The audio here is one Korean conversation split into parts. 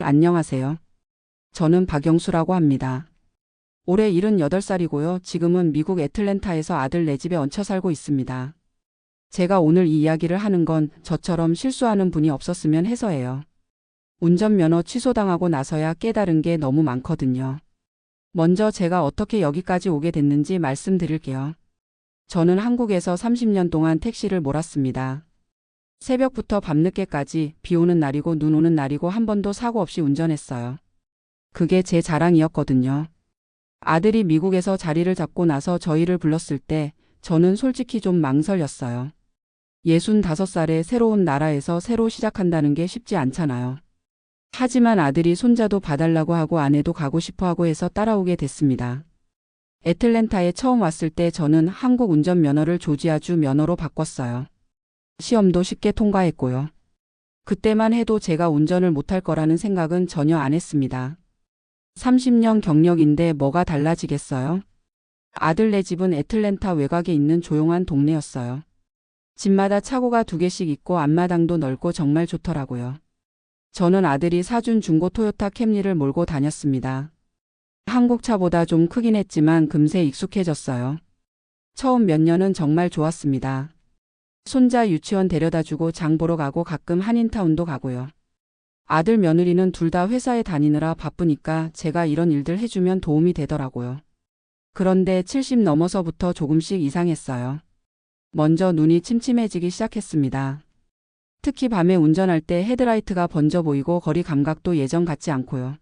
안녕하세요. 저는 박영수라고 합니다. 올해 78살이고요. 지금은 미국 애틀랜타에서 아들 네 집에 얹혀 살고 있습니다. 제가 오늘 이 이야기를 하는 건 저처럼 실수하는 분이 없었으면 해서예요. 운전면허 취소당하고 나서야 깨달은 게 너무 많거든요. 먼저 제가 어떻게 여기까지 오게 됐는지 말씀드릴게요. 저는 한국에서 30년 동안 택시를 몰았습니다. 새벽부터 밤늦게까지 비 오는 날이고 눈 오는 날이고 한 번도 사고 없이 운전했어요. 그게 제 자랑이었거든요. 아들이 미국에서 자리를 잡고 나서 저희를 불렀을 때 저는 솔직히 좀 망설였어요. 65살에 새로운 나라에서 새로 시작한다는 게 쉽지 않잖아요. 하지만 아들이 손자도 봐달라고 하고 아내도 가고 싶어 하고 해서 따라오게 됐습니다. 애틀랜타에 처음 왔을 때 저는 한국 운전면허를 조지아주 면허로 바꿨어요. 시험도 쉽게 통과했고요. 그때만 해도 제가 운전을 못할 거라는 생각은 전혀 안 했습니다. 30년 경력인데 뭐가 달라지겠어요? 아들 네 집은 애틀랜타 외곽에 있는 조용한 동네였어요. 집마다 차고가 2개씩 있고 앞마당도 넓고 정말 좋더라고요. 저는 아들이 사준 중고 토요타 캠리를 몰고 다녔습니다. 한국 차보다 좀 크긴 했지만 금세 익숙해졌어요. 처음 몇 년은 정말 좋았습니다. 손자 유치원 데려다주고 장 보러 가고 가끔 한인타운도 가고요. 아들 며느리는 둘 다 회사에 다니느라 바쁘니까 제가 이런 일들 해주면 도움이 되더라고요. 그런데 70 넘어서부터 조금씩 이상했어요. 먼저 눈이 침침해지기 시작했습니다. 특히 밤에 운전할 때 헤드라이트가 번져 보이고 거리 감각도 예전 같지 않고요.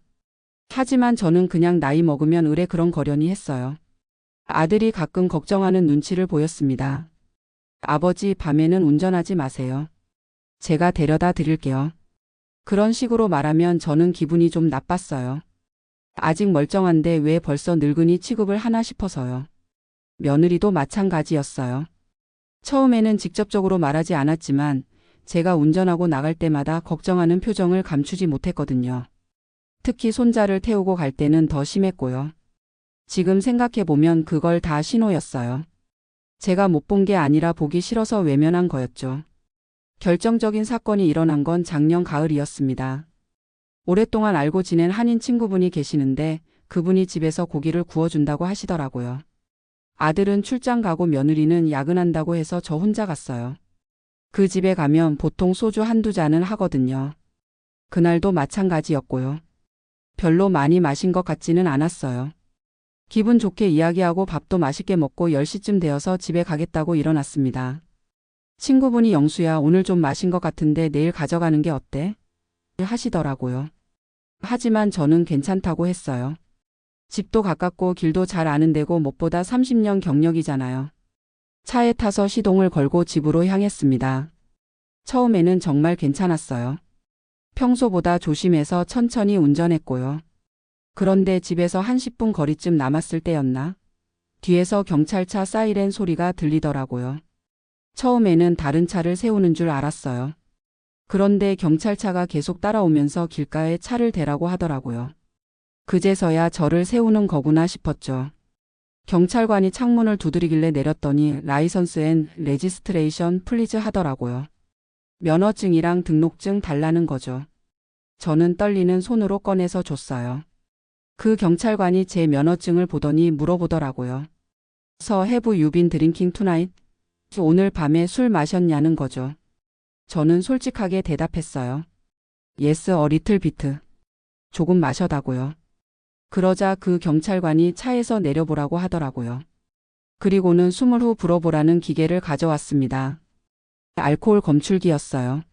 하지만 저는 그냥 나이 먹으면 의례 그런거려니 했어요. 아들이 가끔 걱정하는 눈치를 보였습니다. 아버지, 밤에는 운전하지 마세요. 제가 데려다 드릴게요. 그런 식으로 말하면 저는 기분이 좀 나빴어요. 아직 멀쩡한데 왜 벌써 늙은이 취급을 하나 싶어서요. 며느리도 마찬가지였어요. 처음에는 직접적으로 말하지 않았지만 제가 운전하고 나갈 때마다 걱정하는 표정을 감추지 못했거든요. 특히 손자를 태우고 갈 때는 더 심했고요. 지금 생각해보면 그걸 다 신호였어요. 제가 못 본 게 아니라 보기 싫어서 외면한 거였죠. 결정적인 사건이 일어난 건 작년 가을이었습니다. 오랫동안 알고 지낸 한인 친구분이 계시는데 그분이 집에서 고기를 구워준다고 하시더라고요. 아들은 출장 가고 며느리는 야근한다고 해서 저 혼자 갔어요. 그 집에 가면 보통 소주 한두 잔은 하거든요. 그날도 마찬가지였고요. 별로 많이 마신 것 같지는 않았어요. 기분 좋게 이야기하고 밥도 맛있게 먹고 10시쯤 되어서 집에 가겠다고 일어났습니다. 친구분이 영수야, 오늘 좀 마신 것 같은데 내일 가져가는 게 어때? 하시더라고요. 하지만 저는 괜찮다고 했어요. 집도 가깝고 길도 잘 아는 데고 무엇보다 30년 경력이잖아요. 차에 타서 시동을 걸고 집으로 향했습니다. 처음에는 정말 괜찮았어요. 평소보다 조심해서 천천히 운전했고요. 그런데 집에서 한 10분 거리쯤 남았을 때였나? 뒤에서 경찰차 사이렌 소리가 들리더라고요. 처음에는 다른 차를 세우는 줄 알았어요. 그런데 경찰차가 계속 따라오면서 길가에 차를 대라고 하더라고요. 그제서야 저를 세우는 거구나 싶었죠. 경찰관이 창문을 두드리길래 내렸더니 라이선스 앤 레지스트레이션 플리즈 하더라고요. 면허증이랑 등록증 달라는 거죠. 저는 떨리는 손으로 꺼내서 줬어요. 그 경찰관이 제 면허증을 보더니 물어보더라고요. So have you been drinking tonight? 오늘 밤에 술 마셨냐는 거죠. 저는 솔직하게 대답했어요. Yes, a little bit. 조금 마셨다고요. 그러자 그 경찰관이 차에서 내려보라고 하더라고요. 그리고는 숨을 후 불어보라는 기계를 가져왔습니다. 알코올 검출기였어요.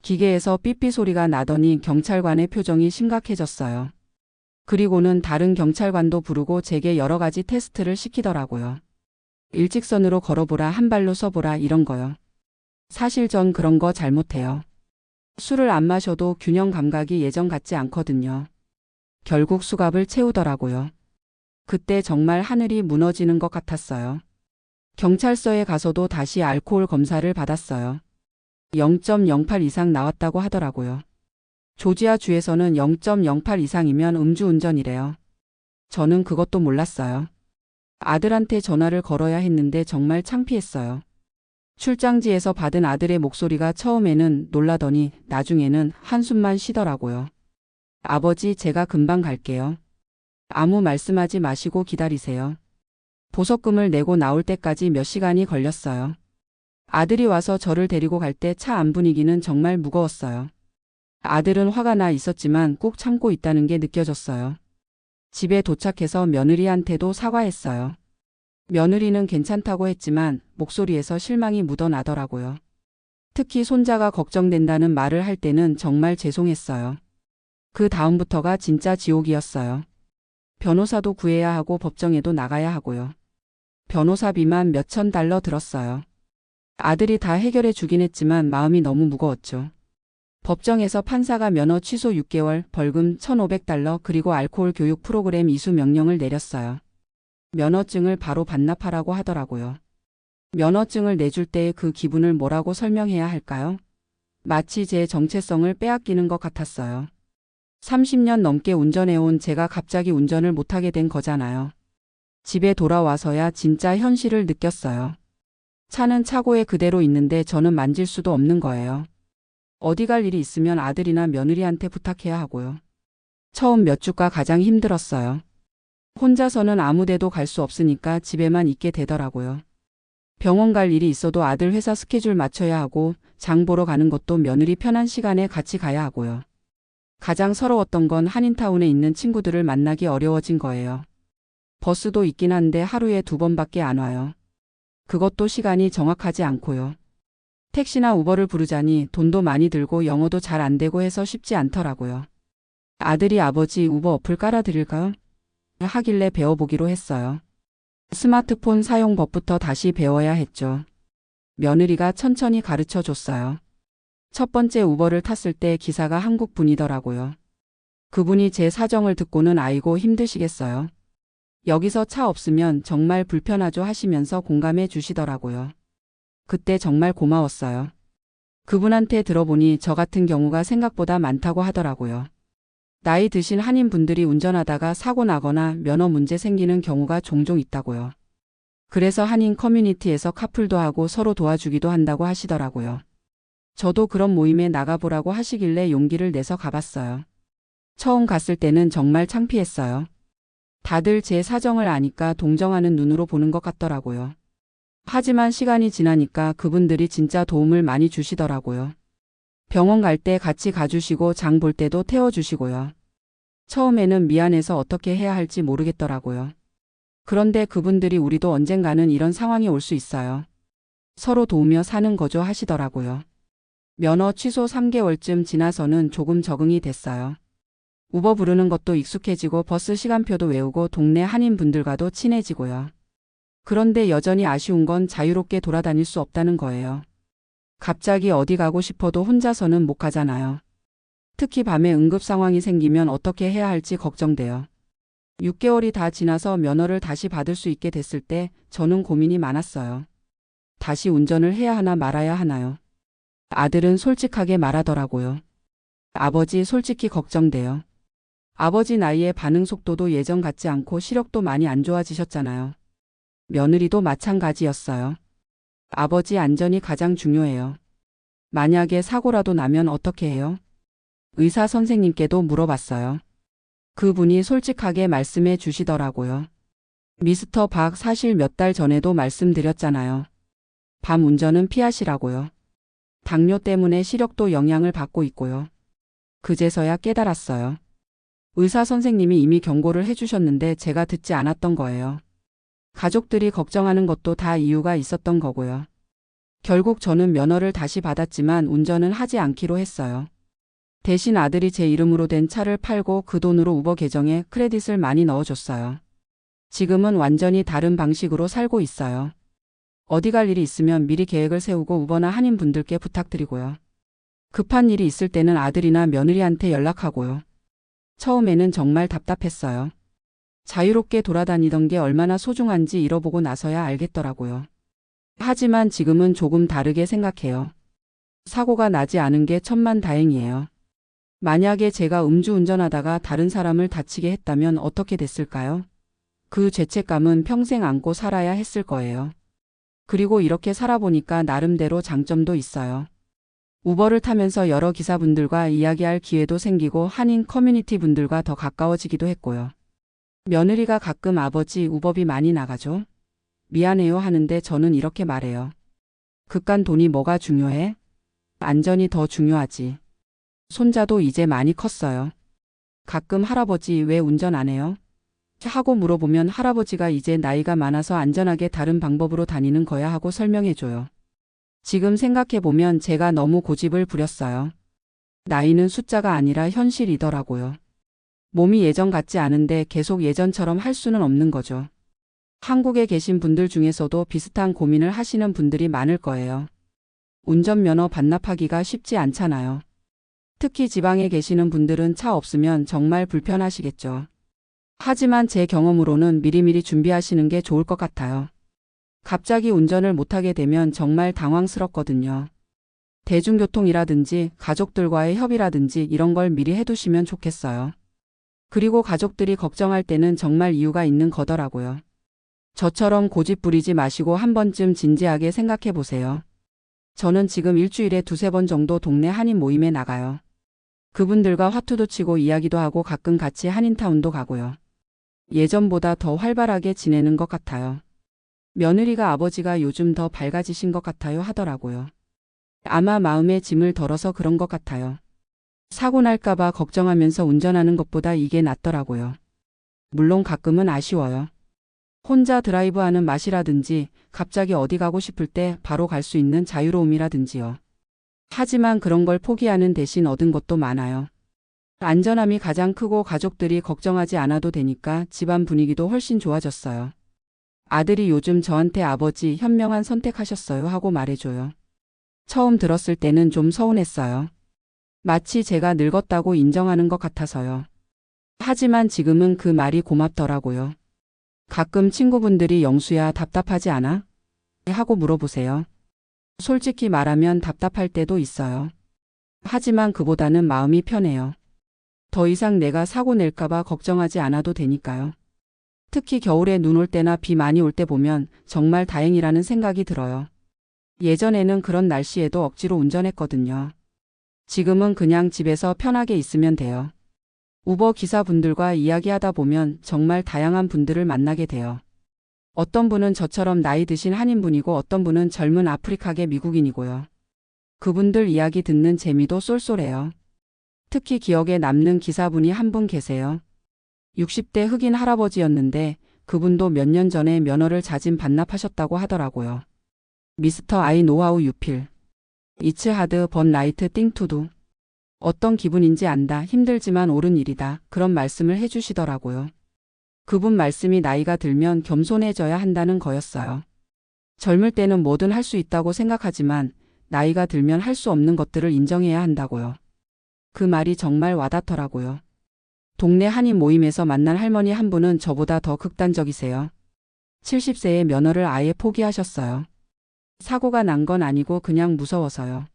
기계에서 삐삐 소리가 나더니 경찰관의 표정이 심각해졌어요. 그리고는 다른 경찰관도 부르고 제게 여러 가지 테스트를 시키더라고요. 일직선으로 걸어보라, 한 발로 서보라, 이런 거요. 사실 전 그런 거 잘못해요. 술을 안 마셔도 균형 감각이 예전 같지 않거든요. 결국 수갑을 채우더라고요. 그때 정말 하늘이 무너지는 것 같았어요. 경찰서에 가서도 다시 알코올 검사를 받았어요. 0.08 이상 나왔다고 하더라고요. 조지아주에서는 0.08 이상이면 음주운전이래요. 저는 그것도 몰랐어요. 아들한테 전화를 걸어야 했는데 정말 창피했어요. 출장지에서 받은 아들의 목소리가 처음에는 놀라더니 나중에는 한숨만 쉬더라고요. 아버지, 제가 금방 갈게요. 아무 말씀하지 마시고 기다리세요. 보석금을 내고 나올 때까지 몇 시간이 걸렸어요. 아들이 와서 저를 데리고 갈 때 차 안 분위기는 정말 무거웠어요. 아들은 화가 나 있었지만 꾹 참고 있다는 게 느껴졌어요. 집에 도착해서 며느리한테도 사과했어요. 며느리는 괜찮다고 했지만 목소리에서 실망이 묻어나더라고요. 특히 손자가 걱정된다는 말을 할 때는 정말 죄송했어요. 그 다음부터가 진짜 지옥이었어요. 변호사도 구해야 하고 법정에도 나가야 하고요. 변호사비만 몇천 달러 들었어요. 아들이 다 해결해 주긴 했지만 마음이 너무 무거웠죠. 법정에서 판사가 면허 취소 6개월, 벌금 1,500달러 그리고 알코올 교육 프로그램 이수 명령을 내렸어요. 면허증을 바로 반납하라고 하더라고요. 면허증을 내줄 때의 그 기분을 뭐라고 설명해야 할까요? 마치 제 정체성을 빼앗기는 것 같았어요. 30년 넘게 운전해온 제가 갑자기 운전을 못하게 된 거잖아요. 집에 돌아와서야 진짜 현실을 느꼈어요. 차는 차고에 그대로 있는데 저는 만질 수도 없는 거예요. 어디 갈 일이 있으면 아들이나 며느리한테 부탁해야 하고요. 처음 몇 주가 가장 힘들었어요. 혼자서는 아무 데도 갈 수 없으니까 집에만 있게 되더라고요. 병원 갈 일이 있어도 아들 회사 스케줄 맞춰야 하고 장 보러 가는 것도 며느리 편한 시간에 같이 가야 하고요. 가장 서러웠던 건 한인타운에 있는 친구들을 만나기 어려워진 거예요. 버스도 있긴 한데 하루에 2번밖에 안 와요. 그것도 시간이 정확하지 않고요. 택시나 우버를 부르자니 돈도 많이 들고 영어도 잘 안 되고 해서 쉽지 않더라고요. 아들이 아버지 우버 어플 깔아드릴까요? 하길래 배워보기로 했어요. 스마트폰 사용 법부터 다시 배워야 했죠. 며느리가 천천히 가르쳐 줬어요. 첫 번째 우버를 탔을 때 기사가 한국 분이더라고요. 그분이 제 사정을 듣고는 아이고 힘드시겠어요. 여기서 차 없으면 정말 불편하죠 하시면서 공감해 주시더라고요. 그때 정말 고마웠어요. 그분한테 들어보니 저 같은 경우가 생각보다 많다고 하더라고요. 나이 드신 한인분들이 운전하다가 사고 나거나 면허 문제 생기는 경우가 종종 있다고요. 그래서 한인 커뮤니티에서 카풀도 하고 서로 도와주기도 한다고 하시더라고요. 저도 그런 모임에 나가보라고 하시길래 용기를 내서 가봤어요. 처음 갔을 때는 정말 창피했어요. 다들 제 사정을 아니까 동정하는 눈으로 보는 것 같더라고요. 하지만 시간이 지나니까 그분들이 진짜 도움을 많이 주시더라고요. 병원 갈 때 같이 가주시고 장 볼 때도 태워주시고요. 처음에는 미안해서 어떻게 해야 할지 모르겠더라고요. 그런데 그분들이 우리도 언젠가는 이런 상황이 올 수 있어요. 서로 도우며 사는 거죠 하시더라고요. 면허 취소 3개월쯤 지나서는 조금 적응이 됐어요. 우버 부르는 것도 익숙해지고 버스 시간표도 외우고 동네 한인분들과도 친해지고요. 그런데 여전히 아쉬운 건 자유롭게 돌아다닐 수 없다는 거예요. 갑자기 어디 가고 싶어도 혼자서는 못 가잖아요. 특히 밤에 응급 상황이 생기면 어떻게 해야 할지 걱정돼요. 6개월이 다 지나서 면허를 다시 받을 수 있게 됐을 때 저는 고민이 많았어요. 다시 운전을 해야 하나 말아야 하나요? 아들은 솔직하게 말하더라고요. 아버지 솔직히 걱정돼요. 아버지 나이에 반응 속도도 예전 같지 않고 시력도 많이 안 좋아지셨잖아요. 며느리도 마찬가지였어요. 아버지 안전이 가장 중요해요. 만약에 사고라도 나면 어떻게 해요? 의사 선생님께도 물어봤어요. 그분이 솔직하게 말씀해 주시더라고요. 미스터 박 사실 몇 달 전에도 말씀드렸잖아요. 밤 운전은 피하시라고요. 당뇨 때문에 시력도 영향을 받고 있고요. 그제서야 깨달았어요. 의사 선생님이 이미 경고를 해주셨는데 제가 듣지 않았던 거예요. 가족들이 걱정하는 것도 다 이유가 있었던 거고요. 결국 저는 면허를 다시 받았지만 운전은 하지 않기로 했어요. 대신 아들이 제 이름으로 된 차를 팔고 그 돈으로 우버 계정에 크레딧을 많이 넣어줬어요. 지금은 완전히 다른 방식으로 살고 있어요. 어디 갈 일이 있으면 미리 계획을 세우고 우버나 한인분들께 부탁드리고요. 급한 일이 있을 때는 아들이나 며느리한테 연락하고요. 처음에는 정말 답답했어요. 자유롭게 돌아다니던 게 얼마나 소중한지 잃어보고 나서야 알겠더라고요. 하지만 지금은 조금 다르게 생각해요. 사고가 나지 않은 게 천만다행이에요. 만약에 제가 음주운전하다가 다른 사람을 다치게 했다면 어떻게 됐을까요? 그 죄책감은 평생 안고 살아야 했을 거예요. 그리고 이렇게 살아보니까 나름대로 장점도 있어요. 우버를 타면서 여러 기사분들과 이야기할 기회도 생기고 한인 커뮤니티 분들과 더 가까워지기도 했고요. 며느리가 가끔 아버지 우버비 많이 나가죠? 미안해요 하는데 저는 이렇게 말해요. 그깟 돈이 뭐가 중요해? 안전이 더 중요하지. 손자도 이제 많이 컸어요. 가끔 할아버지 왜 운전 안 해요? 하고 물어보면 할아버지가 이제 나이가 많아서 안전하게 다른 방법으로 다니는 거야 하고 설명해줘요. 지금 생각해보면 제가 너무 고집을 부렸어요. 나이는 숫자가 아니라 현실이더라고요. 몸이 예전 같지 않은데 계속 예전처럼 할 수는 없는 거죠. 한국에 계신 분들 중에서도 비슷한 고민을 하시는 분들이 많을 거예요. 운전면허 반납하기가 쉽지 않잖아요. 특히 지방에 계시는 분들은 차 없으면 정말 불편하시겠죠. 하지만 제 경험으로는 미리미리 준비하시는 게 좋을 것 같아요. 갑자기 운전을 못하게 되면 정말 당황스럽거든요. 대중교통이라든지 가족들과의 협의라든지 이런 걸 미리 해두시면 좋겠어요. 그리고 가족들이 걱정할 때는 정말 이유가 있는 거더라고요. 저처럼 고집 부리지 마시고 한 번쯤 진지하게 생각해 보세요. 저는 지금 일주일에 2~3번 정도 동네 한인 모임에 나가요. 그분들과 화투도 치고 이야기도 하고 가끔 같이 한인타운도 가고요. 예전보다 더 활발하게 지내는 것 같아요. 며느리가 아버지가 요즘 더 밝아지신 것 같아요 하더라고요. 아마 마음에 짐을 덜어서 그런 것 같아요. 사고 날까봐 걱정하면서 운전하는 것보다 이게 낫더라고요. 물론 가끔은 아쉬워요. 혼자 드라이브하는 맛이라든지 갑자기 어디 가고 싶을 때 바로 갈 수 있는 자유로움이라든지요. 하지만 그런 걸 포기하는 대신 얻은 것도 많아요. 안전함이 가장 크고 가족들이 걱정하지 않아도 되니까 집안 분위기도 훨씬 좋아졌어요. 아들이 요즘 저한테 아버지 현명한 선택하셨어요 하고 말해줘요. 처음 들었을 때는 좀 서운했어요. 마치 제가 늙었다고 인정하는 것 같아서요. 하지만 지금은 그 말이 고맙더라고요. 가끔 친구분들이 영수야 답답하지 않아? 하고 물어보세요. 솔직히 말하면 답답할 때도 있어요. 하지만 그보다는 마음이 편해요. 더 이상 내가 사고 낼까봐 걱정하지 않아도 되니까요. 특히 겨울에 눈 올 때나 비 많이 올 때 보면 정말 다행이라는 생각이 들어요. 예전에는 그런 날씨에도 억지로 운전했거든요. 지금은 그냥 집에서 편하게 있으면 돼요. 우버 기사분들과 이야기하다 보면 정말 다양한 분들을 만나게 돼요. 어떤 분은 저처럼 나이 드신 한인분이고 어떤 분은 젊은 아프리카계 미국인이고요. 그분들 이야기 듣는 재미도 쏠쏠해요. 특히 기억에 남는 기사분이 한 분 계세요. 60대 흑인 할아버지였는데 그분도 몇 년 전에 면허를 자진 반납하셨다고 하더라고요. 미스터 I know how you feel. It's hard but right thing to do. 어떤 기분인지 안다. 힘들지만 옳은 일이다. 그런 말씀을 해주시더라고요. 그분 말씀이 나이가 들면 겸손해져야 한다는 거였어요. 젊을 때는 뭐든 할 수 있다고 생각하지만 나이가 들면 할 수 없는 것들을 인정해야 한다고요. 그 말이 정말 와닿더라고요. 동네 한인 모임에서 만난 할머니 한 분은 저보다 더 극단적이세요. 70세에 면허를 아예 포기하셨어요. 사고가 난 건 아니고 그냥 무서워서요.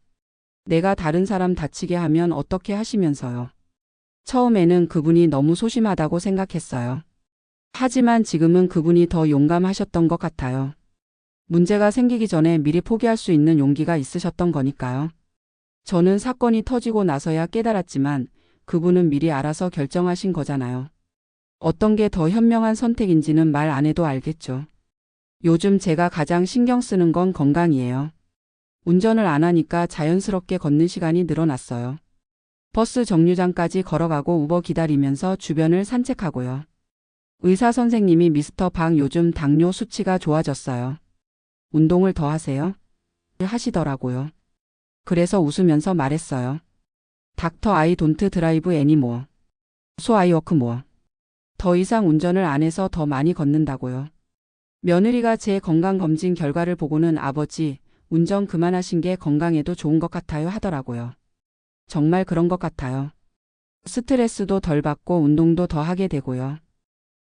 내가 다른 사람 다치게 하면 어떻게 하시면서요. 처음에는 그분이 너무 소심하다고 생각했어요. 하지만 지금은 그분이 더 용감하셨던 것 같아요. 문제가 생기기 전에 미리 포기할 수 있는 용기가 있으셨던 거니까요. 저는 사건이 터지고 나서야 깨달았지만 그분은 미리 알아서 결정하신 거잖아요. 어떤 게 더 현명한 선택인지는 말 안 해도 알겠죠. 요즘 제가 가장 신경 쓰는 건 건강이에요. 운전을 안 하니까 자연스럽게 걷는 시간이 늘어났어요. 버스 정류장까지 걸어가고 우버 기다리면서 주변을 산책하고요. 의사 선생님이 미스터 박 요즘 당뇨 수치가 좋아졌어요. 운동을 더 하세요? 하시더라고요. 그래서 웃으면서 말했어요. 닥터 I don't drive anymore. So I walk more. 더 이상 운전을 안 해서 더 많이 걷는다고요. 며느리가 제 건강검진 결과를 보고는 아버지, 운전 그만하신 게 건강에도 좋은 것 같아요 하더라고요. 정말 그런 것 같아요. 스트레스도 덜 받고 운동도 더 하게 되고요.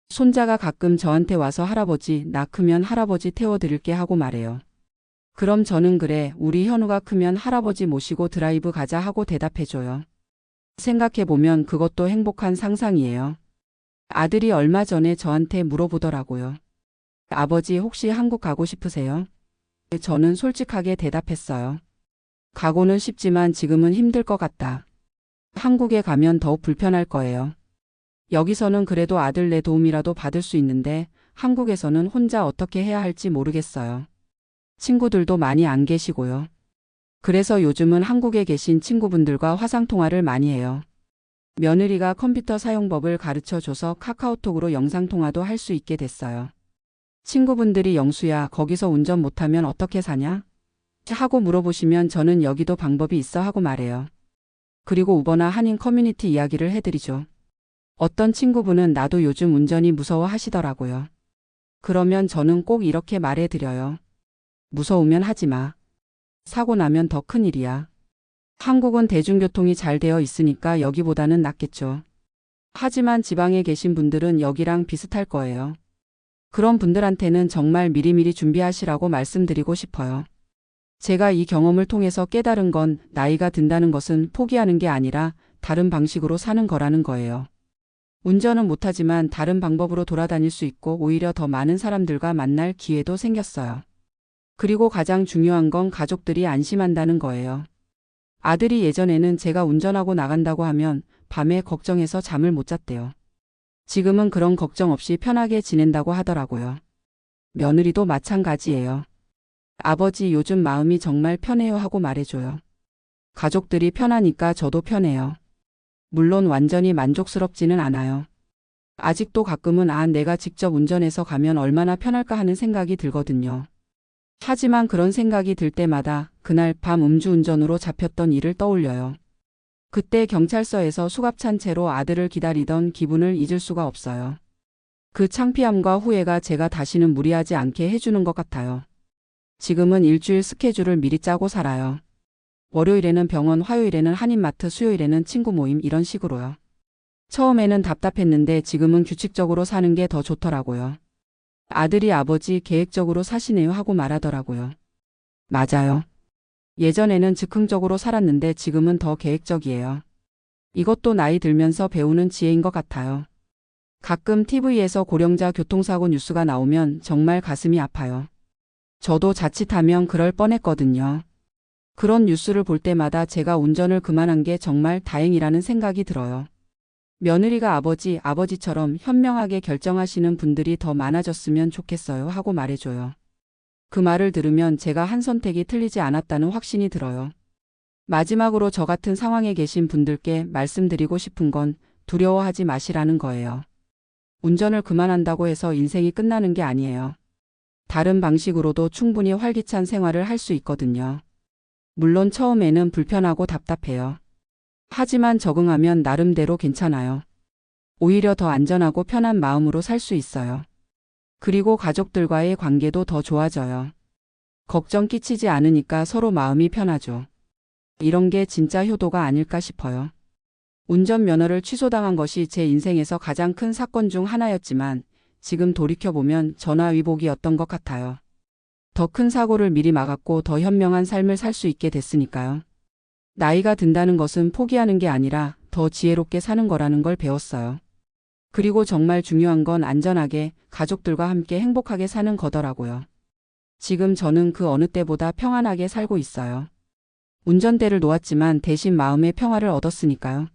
손자가 가끔 저한테 와서 할아버지, 나 크면 할아버지 태워드릴게 하고 말해요. 그럼 저는 그래, 우리 현우가 크면 할아버지 모시고 드라이브 가자 하고 대답해줘요. 생각해보면 그것도 행복한 상상이에요. 아들이 얼마 전에 저한테 물어보더라고요. 아버지 혹시 한국 가고 싶으세요? 저는 솔직하게 대답했어요. 가고는 싶지만 지금은 힘들 것 같다. 한국에 가면 더욱 불편할 거예요. 여기서는 그래도 아들 내 도움이라도 받을 수 있는데 한국에서는 혼자 어떻게 해야 할지 모르겠어요. 친구들도 많이 안 계시고요. 그래서 요즘은 한국에 계신 친구분들과 화상통화를 많이 해요. 며느리가 컴퓨터 사용법을 가르쳐줘서 카카오톡으로 영상통화도 할 수 있게 됐어요. 친구분들이 영수야, 거기서 운전 못하면 어떻게 사냐? 하고 물어보시면 저는 여기도 방법이 있어 하고 말해요. 그리고 우버나 한인 커뮤니티 이야기를 해드리죠. 어떤 친구분은 나도 요즘 운전이 무서워 하시더라고요. 그러면 저는 꼭 이렇게 말해드려요. 무서우면 하지 마. 사고 나면 더 큰일이야. 한국은 대중교통이 잘 되어 있으니까 여기보다는 낫겠죠. 하지만 지방에 계신 분들은 여기랑 비슷할 거예요. 그런 분들한테는 정말 미리미리 준비하시라고 말씀드리고 싶어요. 제가 이 경험을 통해서 깨달은 건 나이가 든다는 것은 포기하는 게 아니라 다른 방식으로 사는 거라는 거예요. 운전은 못하지만 다른 방법으로 돌아다닐 수 있고 오히려 더 많은 사람들과 만날 기회도 생겼어요. 그리고 가장 중요한 건 가족들이 안심한다는 거예요. 아들이 예전에는 제가 운전하고 나간다고 하면 밤에 걱정해서 잠을 못 잤대요. 지금은 그런 걱정 없이 편하게 지낸다고 하더라고요. 며느리도 마찬가지예요. 아버지 요즘 마음이 정말 편해요 하고 말해줘요. 가족들이 편하니까 저도 편해요. 물론 완전히 만족스럽지는 않아요. 아직도 가끔은 내가 직접 운전해서 가면 얼마나 편할까 하는 생각이 들거든요. 하지만 그런 생각이 들 때마다 그날 밤 음주운전으로 잡혔던 일을 떠올려요. 그때 경찰서에서 수갑찬 채로 아들을 기다리던 기분을 잊을 수가 없어요. 그 창피함과 후회가 제가 다시는 무리하지 않게 해주는 것 같아요. 지금은 일주일 스케줄을 미리 짜고 살아요. 월요일에는 병원, 화요일에는 한인마트, 수요일에는 친구 모임 이런 식으로요. 처음에는 답답했는데 지금은 규칙적으로 사는 게 더 좋더라고요. 아들이 아버지 계획적으로 사시네요 하고 말하더라고요. 맞아요. 예전에는 즉흥적으로 살았는데 지금은 더 계획적이에요. 이것도 나이 들면서 배우는 지혜인 것 같아요. 가끔 TV에서 고령자 교통사고 뉴스가 나오면 정말 가슴이 아파요. 저도 자칫하면 그럴 뻔했거든요. 그런 뉴스를 볼 때마다 제가 운전을 그만한 게 정말 다행이라는 생각이 들어요. 며느리가 아버지처럼 현명하게 결정하시는 분들이 더 많아졌으면 좋겠어요 하고 말해줘요. 그 말을 들으면 제가 한 선택이 틀리지 않았다는 확신이 들어요. 마지막으로 저 같은 상황에 계신 분들께 말씀드리고 싶은 건 두려워하지 마시라는 거예요. 운전을 그만한다고 해서 인생이 끝나는 게 아니에요. 다른 방식으로도 충분히 활기찬 생활을 할 수 있거든요. 물론 처음에는 불편하고 답답해요. 하지만 적응하면 나름대로 괜찮아요. 오히려 더 안전하고 편한 마음으로 살 수 있어요. 그리고 가족들과의 관계도 더 좋아져요. 걱정 끼치지 않으니까 서로 마음이 편하죠. 이런 게 진짜 효도가 아닐까 싶어요. 운전면허를 취소당한 것이 제 인생에서 가장 큰 사건 중 하나였지만 지금 돌이켜보면 전화위복이었던 것 같아요. 더 큰 사고를 미리 막았고 더 현명한 삶을 살 수 있게 됐으니까요. 나이가 든다는 것은 포기하는 게 아니라 더 지혜롭게 사는 거라는 걸 배웠어요. 그리고 정말 중요한 건 안전하게 가족들과 함께 행복하게 사는 거더라고요. 지금 저는 그 어느 때보다 평안하게 살고 있어요. 운전대를 놓았지만 대신 마음의 평화를 얻었으니까요.